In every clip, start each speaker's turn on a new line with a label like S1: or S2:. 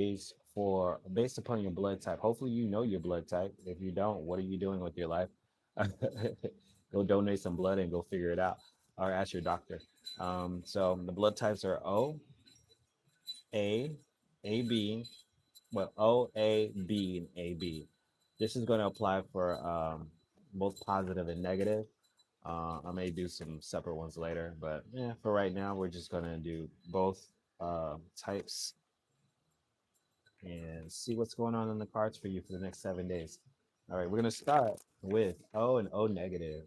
S1: is for based upon your blood type. Hopefully, you know your blood type. If you don't, what are you doing with your life? Go donate some blood and go figure it out, or ask your doctor. So the blood types are O, A, AB, well, O, A, B, and AB. This is going to apply for both positive and negative. I may do some separate ones later, but yeah, for right now, we're just going to do both types and see what's going on in the cards for you for the next 7 days. All right, we're going to start with O and O negative.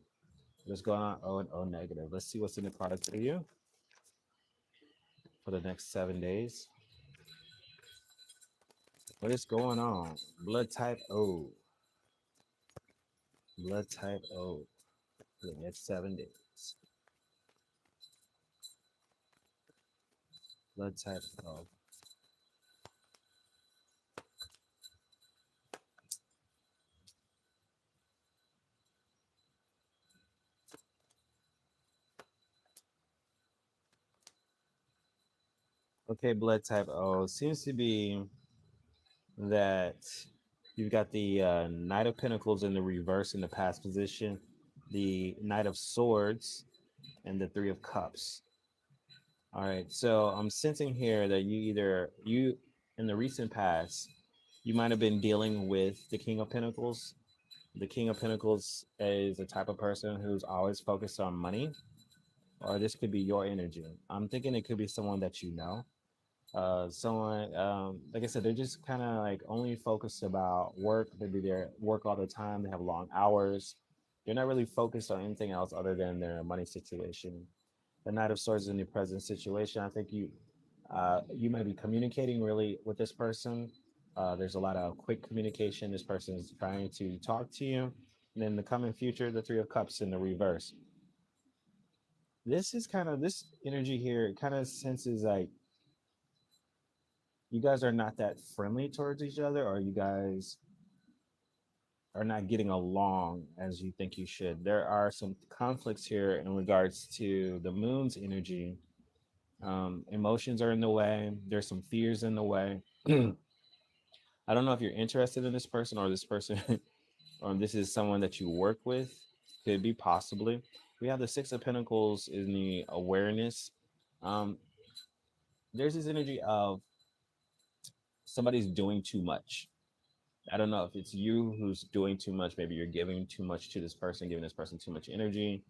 S1: What's going on? O and O negative. Let's see what's in the cards for you for the next 7 days. What is going on? Blood type O. Blood type O for the next 7 days. Blood type O. Okay, blood type O seems to be that you've got the Knight of Pentacles in the reverse in the past position, the Knight of Swords, and the Three of Cups. All right, so I'm sensing here that you in the recent past, you might have been dealing with the King of Pentacles. The King of Pentacles is the type of person who's always focused on money, or this could be your energy. I'm thinking it could be someone that you know. Someone, like I said, they're just kind of like only focused about work. They do their work all the time. They have long hours. They're not really focused on anything else other than their money situation. The Knight of Swords in the present situation. I think you might be communicating really with this person. There's a lot of quick communication. This person is trying to talk to you. And in the coming future, the Three of Cups in the reverse. This is kind of this energy here. It kind of senses like you guys are not that friendly towards each other, or you guys are not getting along as you think you should. There are some conflicts here in regards to the moon's energy. Emotions are in the way. There's some fears in the way. I don't know if you're interested in this person, or this is someone that you work with. Could be possibly. We have the Six of Pentacles in the awareness. Um, there's this energy of somebody's doing too much. I don't know if it's you who's doing too much. Maybe you're giving too much to this person, giving this person too much energy,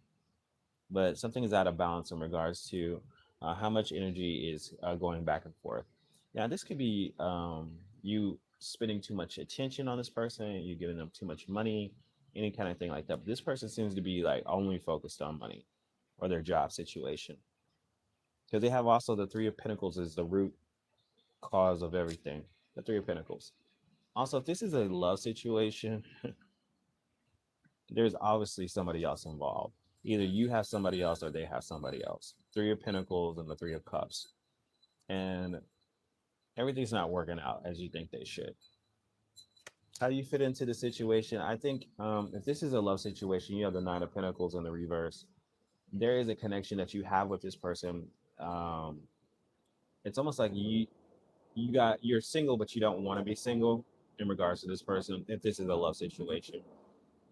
S1: but something is out of balance in regards to how much energy is going back and forth. Yeah, this could be you spending too much attention on this person, you giving them too much money, any kind of thing like that. But this person seems to be like only focused on money or their job situation because they have also the Three of Pentacles is the root cause of everything. The Three of Pentacles. Also, if this is a love situation, there's obviously somebody else involved. Either you have somebody else or they have somebody else. Three of Pentacles and the Three of Cups. And everything's not working out as you think they should. How do you fit into the situation? I think if this is a love situation, you have the Nine of Pentacles in the reverse. There is a connection that you have with this person. Um, it's almost like you're single, but you don't want to be single in regards to this person. If this is a love situation,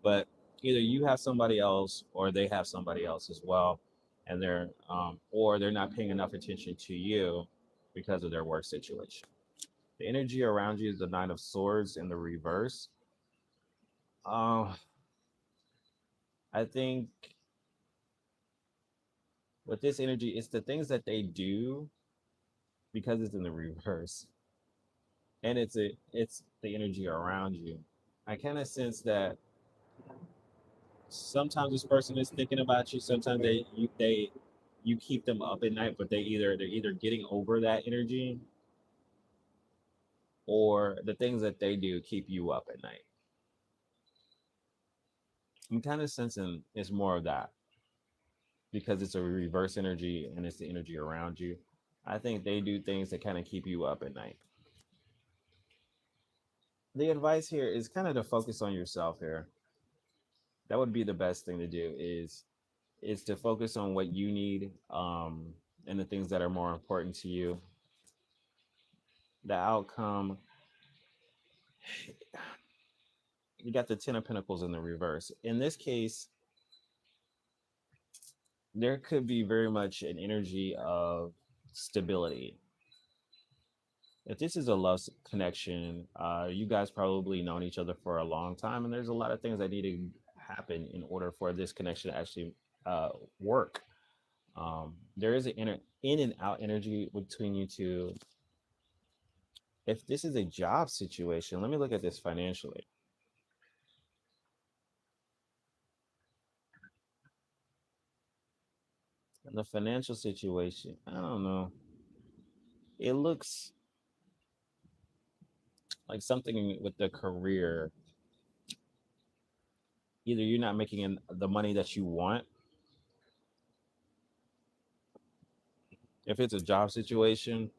S1: but either you have somebody else or they have somebody else as well, and they're or they're not paying enough attention to you because of their work situation. The energy around you is the Nine of Swords in the reverse. um I think with this energy, it's the things that they do because it's in the reverse, and it's the energy around you. I kind of sense that sometimes this person is thinking about you. Sometimes you keep them up at night, but they're either getting over that energy, or the things that they do keep you up at night. I'm kind of sensing it's more of that because it's a reverse energy and it's the energy around you. I think they do things that kind of keep you up at night. The advice here is kind of to focus on yourself here. That would be the best thing to do is to focus on what you need, and the things that are more important to you. The outcome, you got the Ten of Pentacles in the reverse. In this case, there could be very much an energy of stability. If this is a connection, you guys probably known each other for a long time, and there's a lot of things that need to happen in order for this connection to actually uh, work. There is an in and out energy between you two. If this is a job situation, let me look at this financially. In the financial situation, I don't know. It looks like something with the career. Either you're not making the money that you want. If it's a job situation,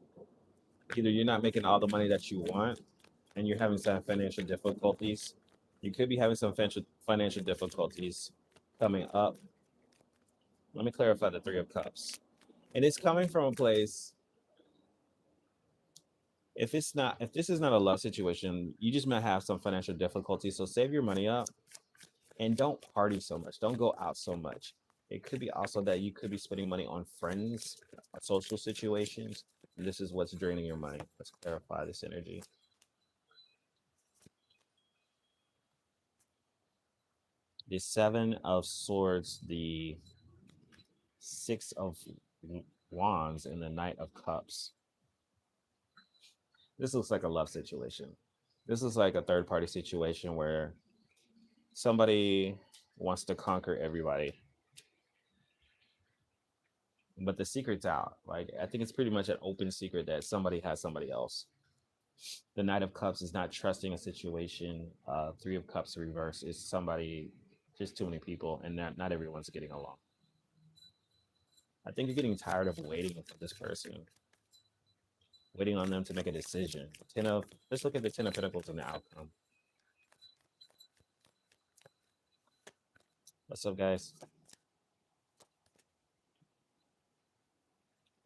S1: either you're not making all the money that you want and you're having some financial difficulties. You could be having some financial difficulties coming up. Let me clarify the Three of Cups. And it's coming from a place, if this is not a love situation, you just might have some financial difficulties. So save your money up and don't party so much. Don't go out so much. It could be also that you could be spending money on friends, social situations. And this is what's draining your money. Let's clarify this energy. The Seven of Swords, the Six of Wands, and the Knight of Cups. This looks like a love situation. This is like a third party situation where somebody wants to conquer everybody, but the secret's out. Like, I think it's pretty much an open secret that somebody has somebody else. The Knight of Cups is not trusting a situation. Three of Cups reverse is somebody, just too many people, and not everyone's getting along. I think you're getting tired of waiting for this person, waiting on them to make a decision. Let's look at the Ten of Pentacles and the outcome. What's up, guys?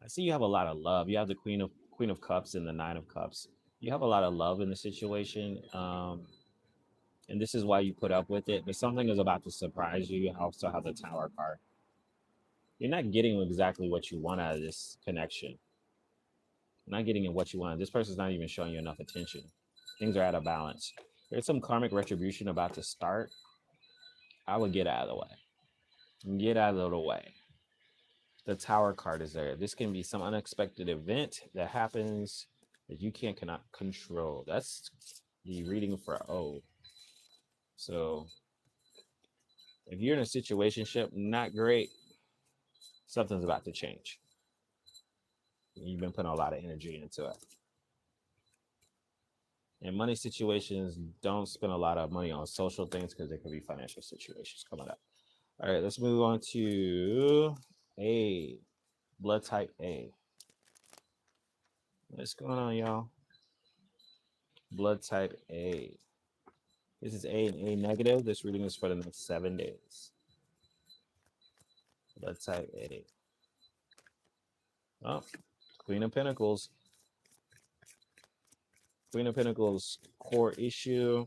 S1: I see you have a lot of love. You have the Queen of Cups and the Nine of Cups. You have a lot of love in the situation, and this is why you put up with it. But something is about to surprise you. You also have the Tower card. You're not getting exactly what you want out of this connection. You're not getting what you want. This person's not even showing you enough attention. Things are out of balance. There's some karmic retribution about to start. I would get out of the way. Get out of the way. The Tower card is there. This can be some unexpected event that happens that you cannot control. That's the reading for O. So if you're in a situationship, not great, something's about to change. You've been putting a lot of energy into it. In money situations, don't spend a lot of money on social things because there could be financial situations coming up. All right, let's move on to A, blood type A. What's going on, y'all? Blood type A. This is A and A negative. This reading is for the next 7 days. Blood type A. Oh, Queen of Pentacles. Queen of Pentacles, core issue.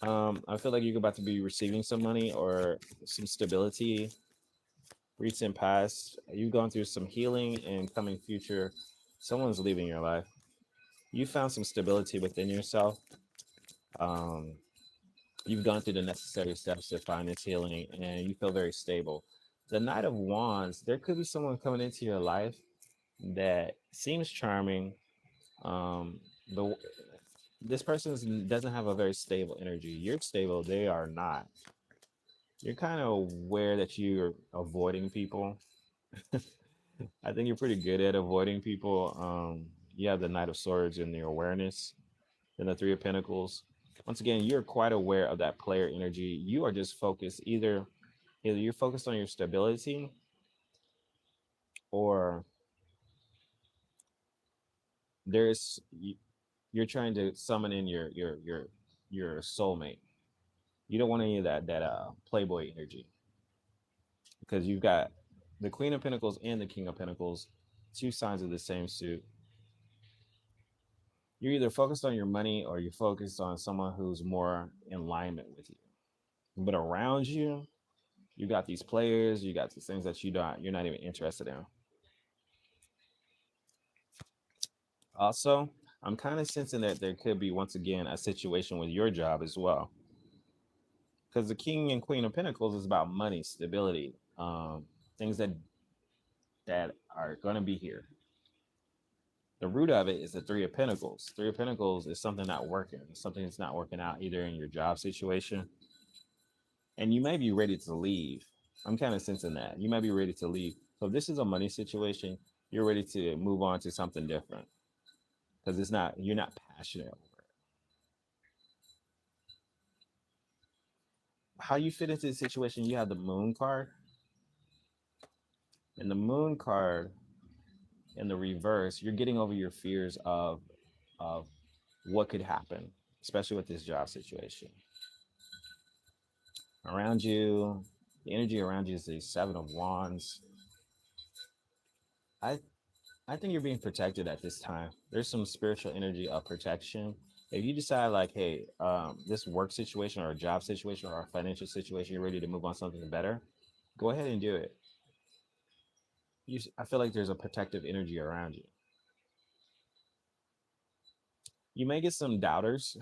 S1: I feel like you're about to be receiving some money or some stability. Recent past, you've gone through some healing, and coming future, someone's leaving your life. You found some stability within yourself. Um, you've gone through the necessary steps to find this healing, and you feel very stable. The Knight of Wands, there could be someone coming into your life that seems charming. But this person doesn't have a very stable energy. You're stable, they are not. You're kind of aware that you're avoiding people. I think you're pretty good at avoiding people. You have the Knight of Swords in your awareness, and the Three of Pentacles. Once again, you're quite aware of that player energy. You are just focused, either you're focused on your stability, or there's you're trying to summon in your soulmate. You don't want any of that playboy energy, because you've got the Queen of Pentacles and the King of Pentacles, two signs of the same suit. You're either focused on your money or you're focused on someone who's more in alignment with you. But around you, you got these players, you got these things that you're not even interested in. Also, I'm kind of sensing that there could be once again a situation with your job as well. Because the King and Queen of Pentacles is about money, stability, things that are going to be here. The root of it is the Three of Pentacles. Three of Pentacles is something not working, something that's not working out either in your job situation, and you may be ready to leave. I'm kind of sensing that you might be ready to leave. So if this is a money situation, you're ready to move on to something different because it's not you're not passionate over it. How you fit into the situation? You have the Moon card, and the Moon card in the reverse. You're getting over your fears of what could happen, especially with this job situation around you. The energy around you is the Seven of Wands. I I think you're being protected at this time. There's some spiritual energy of protection. If you decide like, hey, this work situation or a job situation or a financial situation, you're ready to move on to something better, go ahead and do it. I feel like there's a protective energy around you. You may get some doubters.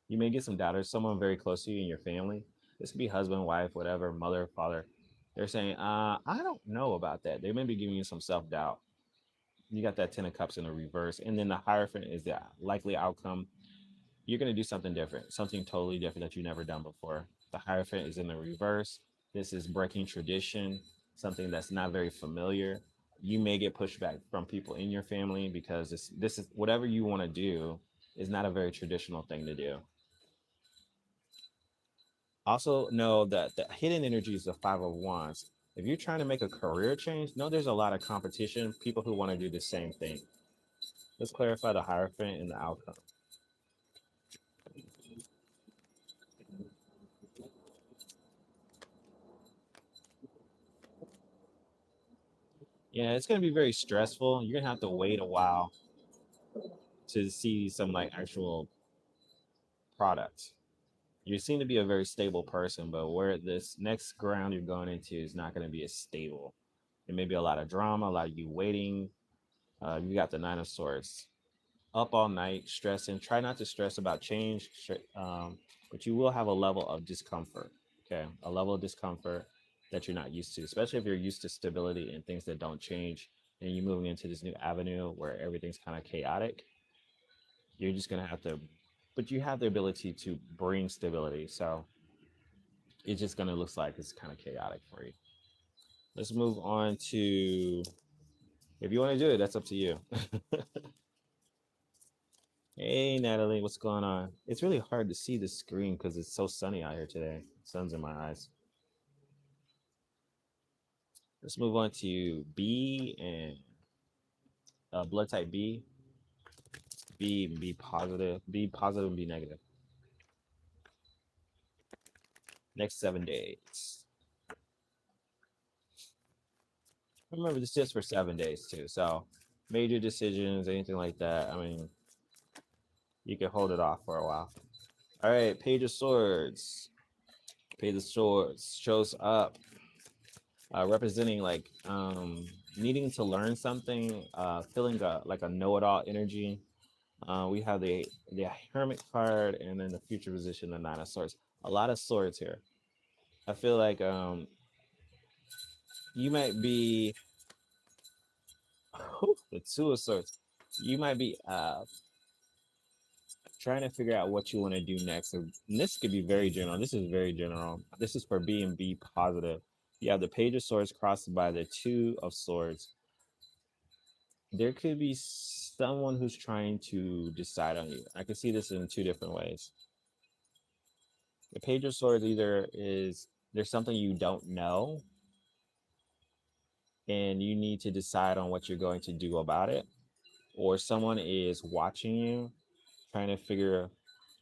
S1: You may get some doubters. Someone very close to you in your family. This could be husband, wife, whatever, mother, father. They're saying, I don't know about that. They may be giving you some self doubt. You got that Ten of Cups in the reverse, and then the Hierophant is the likely outcome. You're going to do something different, something totally different that you've never done before. The Hierophant is in the reverse. This is breaking tradition, something that's not very familiar. You may get pushback from people in your family because this is whatever you want to do is not a very traditional thing to do. Also, know that the hidden energy is the Five of Wands. If you're trying to make a career change, know there's a lot of competition, people who want to do the same thing. Let's clarify the Hierophant and the outcome. Yeah, it's going to be very stressful. You're going to have to wait a while to see some like actual product. You seem to be a very stable person, but where this next ground you're going into is not going to be as stable. There may be a lot of drama, a lot of you waiting. You got the Nine of Swords. Up all night, stressing. Try not to stress about change, but you will have a level of discomfort. Okay, a level of discomfort that you're not used to, especially if you're used to stability and things that don't change, and you're moving into this new avenue where everything's kind of chaotic. You're just gonna have to, but you have the ability to bring stability. So it's just gonna look like it's kind of chaotic for you. Let's move on to if you want to do it, that's up to you. Hey Natalie, what's going on? It's really hard to see the screen because it's so sunny out here today. Sun's in my eyes. Let's move on to B and blood type B. B and B positive. B positive and B negative. Next 7 days. Remember, this is just for 7 days too. So major decisions, anything like that. I mean, you can hold it off for a while. All right, Page of Swords. Page of Swords shows up representing like needing to learn something, feeling like a know-it-all energy. We have the Hermit card, and then the future position, the Nine of Swords. A lot of swords here. I feel like you might be the Two of Swords. You might be trying to figure out what you want to do next. And this could be very general. This is very general. This is for B and B positive. You have the Page of Swords crossed by the Two of Swords. There could be someone who's trying to decide on you. I can see this in two different ways. The Page of Swords either is there's something you don't know and you need to decide on what you're going to do about it, or someone is watching you trying to figure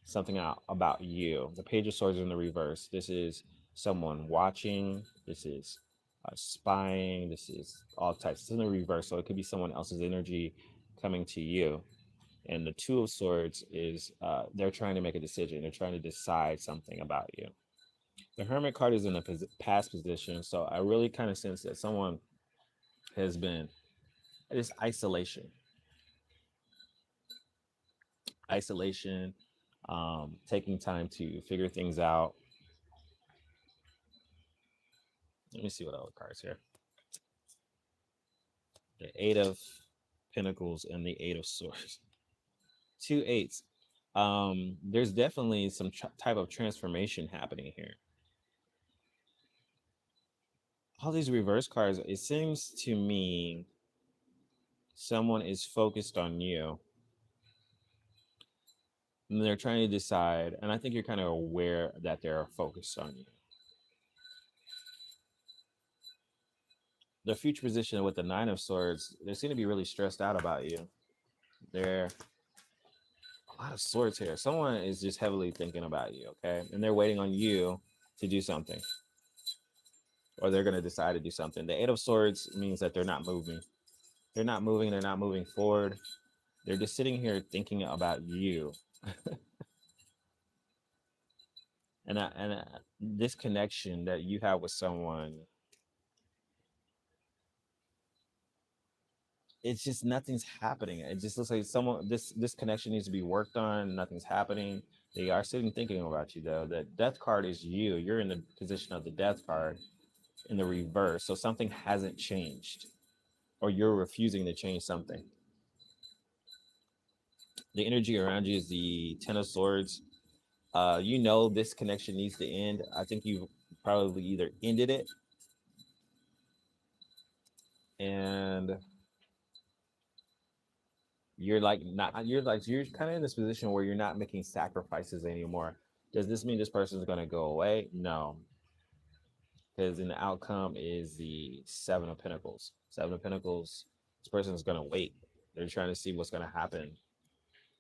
S1: something out about you. The Page of Swords in the reverse. This is someone watching. This is spying. This is all types. It's in the reverse, so it could be someone else's energy coming to you. And the Two of Swords is they're trying to make a decision. They're trying to decide something about you. The Hermit card is in a past position, so I really kind of sense that someone has been this isolation, taking time to figure things out. Let me see what other cards here. The Eight of Pentacles and the Eight of Swords. Two eights. There's definitely some type of transformation happening here. All these reverse cards, it seems to me someone is focused on you and they're trying to decide, and I think you're kind of aware that they're focused on you. The future position with the Nine of Swords, they seem to be really stressed out about you. They're a lot of swords here. Someone is just heavily thinking about you, okay? And they're waiting on you to do something, or they're going to decide to do something. The Eight of Swords means that they're not moving. They're not moving. They're not moving forward. They're just sitting here thinking about you. And this connection that you have with someone, it's just nothing's happening. It just looks like someone this connection needs to be worked on. Nothing's happening. They are sitting thinking about you though. The Death card is you. You're in the position of the Death card in the reverse. So something hasn't changed, or you're refusing to change something. The energy around you is the Ten of Swords. You know this connection needs to end. I think you've probably either ended it and you're kind of in this position where you're not making sacrifices anymore. Does this mean this person is going to go away? No, because in the outcome is the Seven of Pentacles. Seven of Pentacles, this person is going to wait. They're trying to see what's going to happen,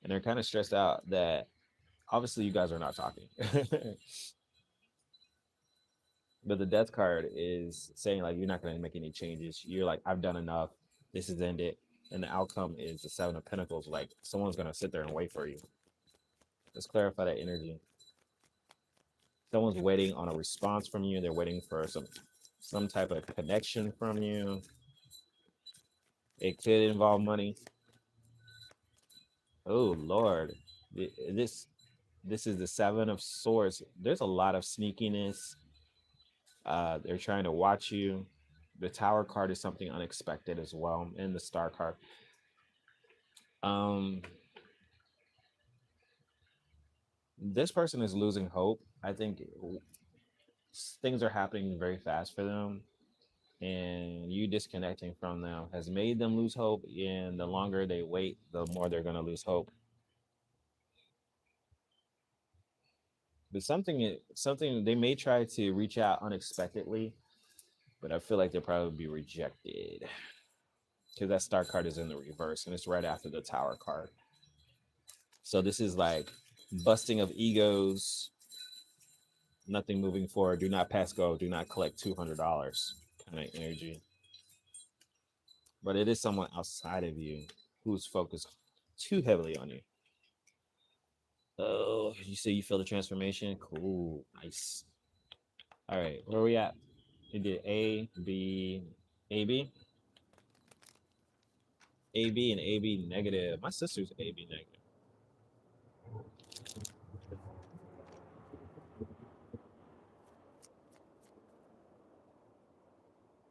S1: and they're kind of stressed out that obviously you guys are not talking. But the Death card is saying like you're not going to make any changes. You're like, I've done enough. This is ended. And the outcome is the Seven of Pentacles. Like someone's going to sit there and wait for you. Let's clarify that energy. Someone's waiting on a response from you. They're waiting for some type of connection from you. It could involve money. Oh Lord, this is the Seven of Swords. There's a lot of sneakiness. They're trying to watch you. The Tower card is something unexpected as well, and the Star card. Um, this person is losing hope. I think things are happening very fast for them, and you disconnecting from them has made them lose hope. And the longer they wait, the more they're going to lose hope. But something they may try to reach out unexpectedly, but I feel like they'll probably be rejected because that Star card is in the reverse and it's right after the Tower card. So this is like busting of egos, nothing moving forward. Do not pass go. Do not collect $200 kind of energy. But it is someone outside of you who's focused too heavily on you. Oh, you say you feel the transformation? Cool. Nice. All right. Where are we at? We did A, B, A, B, A, B, and A, B negative. My sister's A, B negative.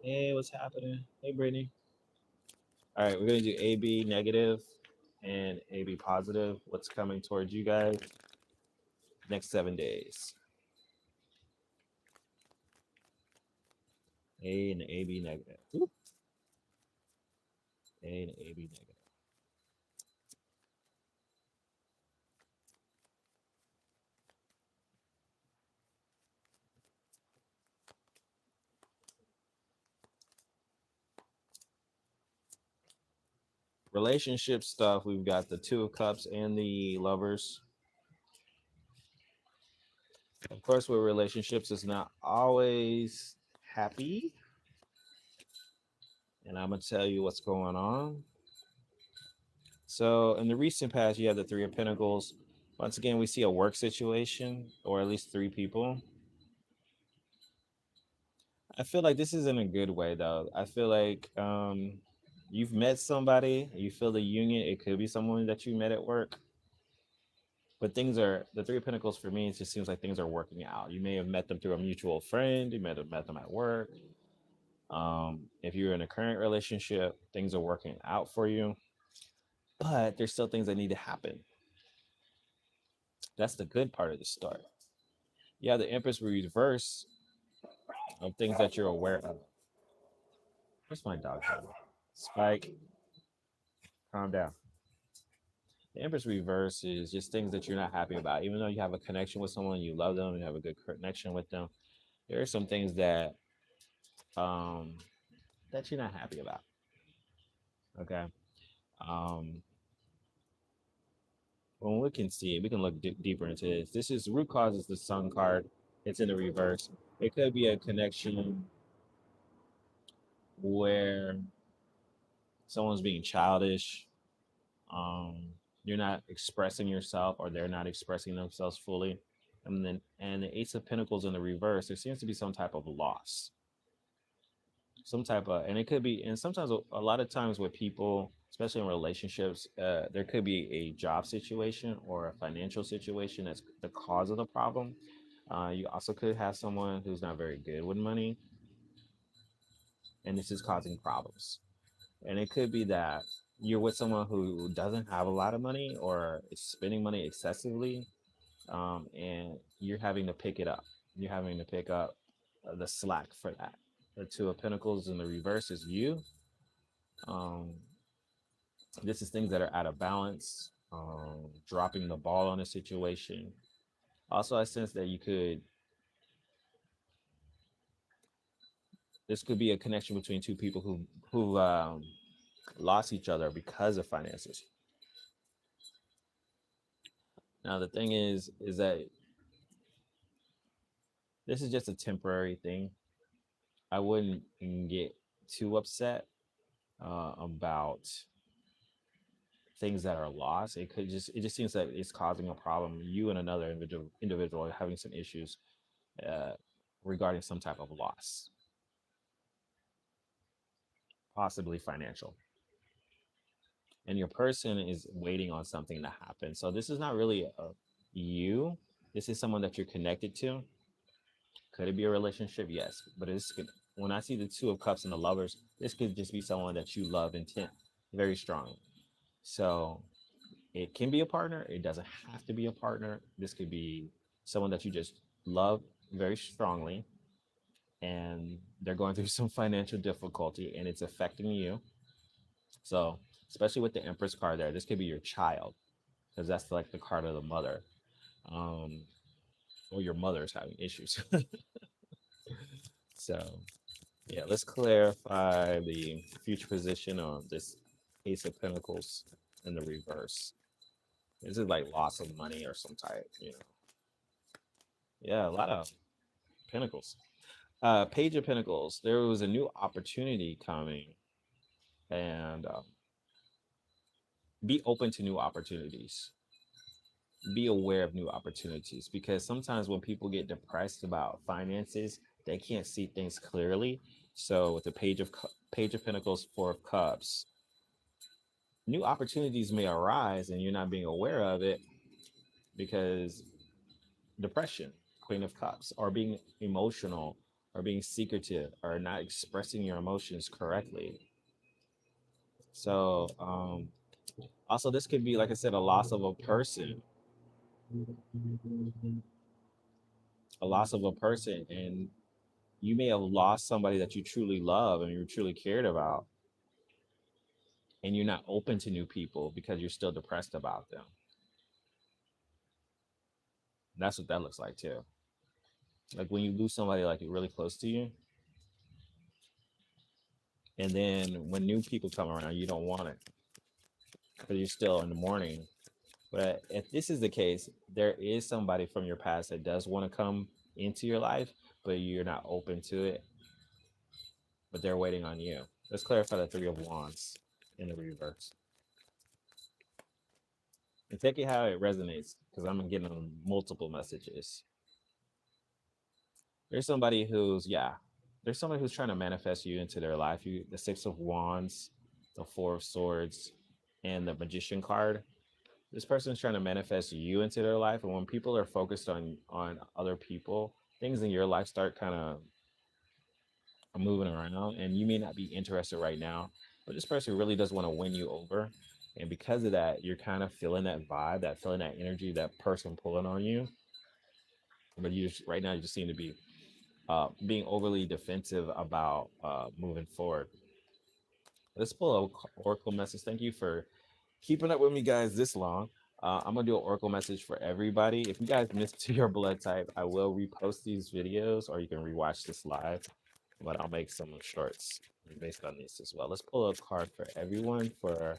S1: Hey, what's happening? Hey, Brittany. All right. We're going to do A, B negative and A, B positive. What's coming towards you guys next 7 days? A and AB negative. Oop. A and AB negative. Relationship stuff, we've got the Two of Cups and the Lovers. Of course, with relationships, it's not always happy. And I'm going to tell you what's going on. So in the recent past, you have the Three of Pentacles. Once again, we see a work situation, or at least three people. I feel like this is in a good way, though. I feel like you've met somebody, you feel the union. It could be someone that you met at work, but things are the Three of Pentacles for me. It just seems like things are working out. You may have met them through a mutual friend. You may have met them at work. If you're in a current relationship, things are working out for you, but there's still things that need to happen. That's the good part of the story. Yeah, the Empress reverse of things that you're aware of. Where's my dog? Spike, calm down. The Empress reverse is just things that you're not happy about. Even though you have a connection with someone, you love them, you have a good connection with them, there are some things um, that you're not happy about. Okay. Um, when we can see it, we can look deeper into this. This is root cause is the Sun card. It's in the reverse. It could be a connection where someone's being childish. Um, you're not expressing yourself, or they're not expressing themselves fully. And the Ace of Pentacles in the reverse, there seems to be some type of loss, some type of, and it could be, and sometimes a lot of times with people, especially in relationships, there could be a job situation or a financial situation that's the cause of the problem. You also could have someone who's not very good with money, and this is causing problems. And it could be that you're with someone who doesn't have a lot of money or is spending money excessively, and you're having to pick it up. You're having to pick up the slack for that. The Two of Pentacles in the reverse is you. Um, this is things that are out of balance, dropping the ball on a situation. Also, I sense that this could be a connection between two people who lost each other because of finances. Now, the thing is that this is just a temporary thing. I wouldn't get too upset about things that are lost. It just seems that it's causing a problem. You and another individual are having some issues uh, regarding some type of loss, possibly financial. And your person is waiting on something to happen. So this is not really you. This is someone that you're connected to. Could it be a relationship? Yes, but when I see the Two of Cups and the Lovers, this could just be someone that you love intent very strongly. So it can be a partner. It doesn't have to be a partner. This could be someone that you just love very strongly, and they're going through some financial difficulty, and it's affecting you. So, especially with the Empress card there, this could be your child, because that's like the card of the mother, um, or your mother's having issues. So, yeah, let's clarify the future position of this Ace of Pentacles in the reverse. Is it like loss of money or some type? Yeah, a lot of Pentacles. Page of Pentacles. There was a new opportunity coming, and be open to new opportunities. Be aware of new opportunities, because sometimes when people get depressed about finances, they can't see things clearly. So with the Page of Pentacles, Four of Cups, new opportunities may arise, and you're not being aware of it because depression, Queen of Cups, or being emotional, or being secretive, or not expressing your emotions correctly. So, also, this could be, like I said, a loss of a person, a loss of a person, and you may have lost somebody that you truly love and you truly cared about, and you're not open to new people because you're still depressed about them. That's what that looks like too. Like when you lose somebody like really close to you, and then when new people come around, you don't want it because you're still in the mourning. But if this is the case, there is somebody from your past that does want to come into your life, but you're not open to it, but they're waiting on you. Let's clarify the Three of Wands in the reverse. And take it how it resonates, because I'm getting multiple messages. There's somebody who's, yeah, there's somebody who's trying to manifest you into their life. You, the Six of Wands, the Four of Swords, and the Magician card. This person is trying to manifest you into their life, and when people are focused on other people, things in your life start kind of moving around, and you may not be interested right now, but this person really does want to win you over. And because of that, you're kind of feeling that vibe, that feeling that energy, that person pulling on you. But you just, right now, you just seem to be being overly defensive about moving forward. Let's pull a oracle message. Thank you for keeping up with me, guys, this long. I'm gonna do an oracle message for everybody. If you guys missed your blood type, I will repost these videos, or you can rewatch this live. But I'll make some shorts based on this as well. Let's pull a card for everyone for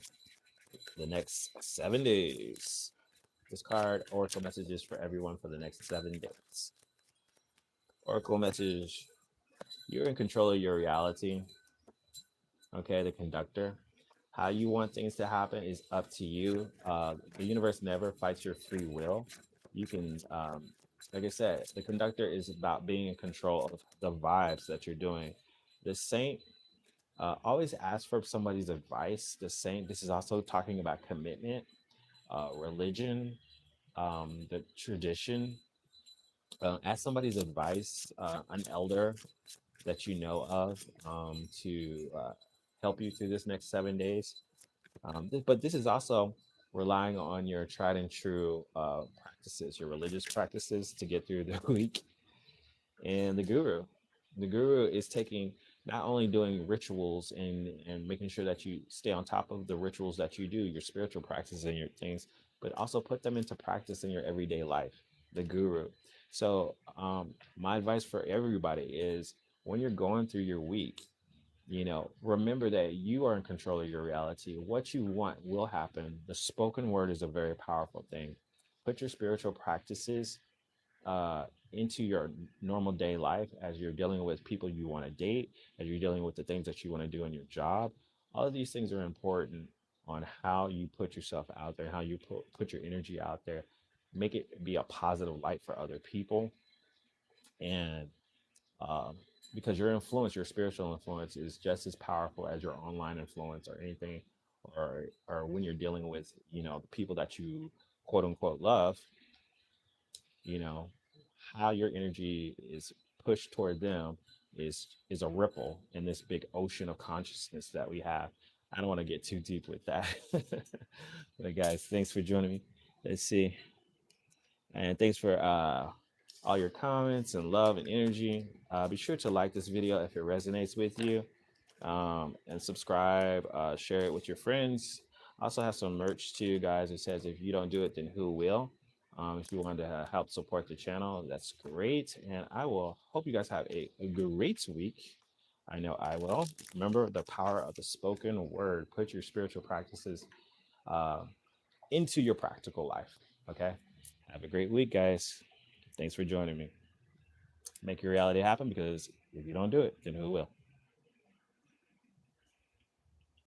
S1: the next 7 days. This card, oracle messages for everyone for the next 7 days. Oracle message: you're in control of your reality. Okay, the conductor. How you want things to happen is up to you. The universe never fights your free will. You can, like I said, the conductor is about being in control of the vibes that you're doing. The saint, always ask for somebody's advice. The saint, this is also talking about commitment, religion, the tradition. Ask somebody's advice, an elder that you know of, to help you through this next 7 days. But this is also relying on your tried and true practices, your religious practices to get through the week. And the guru is taking, not only doing rituals and making sure that you stay on top of the rituals that you do, your spiritual practices and your things, but also put them into practice in your everyday life. The guru. So my advice for everybody is, when you're going through your week, remember that you are in control of your reality. What you want will happen. The spoken word is a very powerful thing. Put your spiritual practices uh, into your normal day life, as you're dealing with people you want to date, as you're dealing with the things that you want to do in your job. All of these things are important on how you put yourself out there, how you put your energy out there. Make it be a positive light for other people. And um, because your influence, your spiritual influence, is just as powerful as your online influence or anything, or when you're dealing with the people that you quote unquote love. You know how your energy is pushed toward them is a ripple in this big ocean of consciousness that we have. I don't want to get too deep with that. But guys, thanks for joining me. Let's see. And thanks for all your comments and love and energy. Be sure to like this video if it resonates with you, and subscribe, share it with your friends. I also have some merch too, guys. It says, if you don't do it, then who will? If you want to help support the channel, that's great. And I will hope you guys have a great week. I know I will. Remember the power of the spoken word. Put your spiritual practices uh, into your practical life. Okay. Have a great week, guys. Thanks for joining me. Make your reality happen, because if you don't do it, then who will?